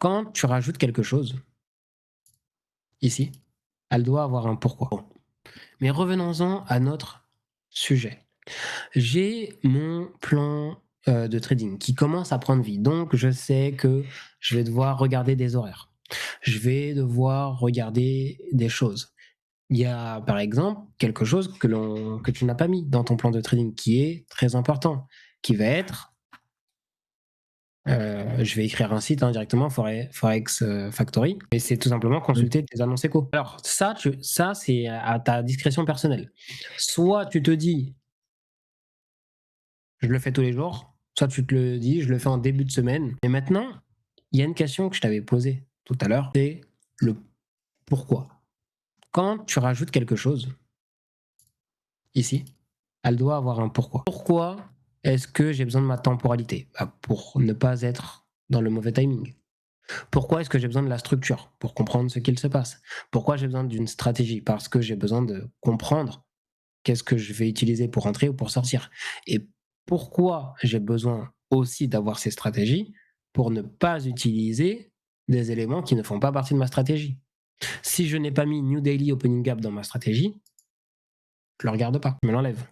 Quand tu rajoutes quelque chose, ici, elle doit avoir un pourquoi. Bon. Mais revenons-en à notre sujet. J'ai mon plan de trading qui commence à prendre vie. Donc, je sais que je vais devoir regarder des horaires. Je vais devoir regarder des choses. Il y a, par exemple, quelque chose que tu n'as pas mis dans ton plan de trading qui est très important, qui va être, je vais écrire un site, hein, directement, Forex Factory, et c'est tout simplement Oui. consulter tes annonces éco. Alors ça, c'est à ta discrétion personnelle. Soit tu te dis: «Je le fais tous les jours», soit tu te le dis: «Je le fais en début de semaine». Mais maintenant, il y a une question que je t'avais posée tout à l'heure, c'est le pourquoi. Quand tu rajoutes quelque chose, ici, elle doit avoir un pourquoi. Pourquoi est-ce que j'ai besoin de ma temporalité? Bah, pour ne pas être dans le mauvais timing. Pourquoi est-ce que j'ai besoin de la structure? Pour comprendre ce qu'il se passe. Pourquoi j'ai besoin d'une stratégie? Parce que j'ai besoin de comprendre qu'est-ce que je vais utiliser pour entrer ou pour sortir. Et pourquoi j'ai besoin aussi d'avoir ces stratégies? Pour ne pas utiliser des éléments qui ne font pas partie de ma stratégie. Si je n'ai pas mis New Daily Opening Gap dans ma stratégie, je le regarde pas, je me l'enlève.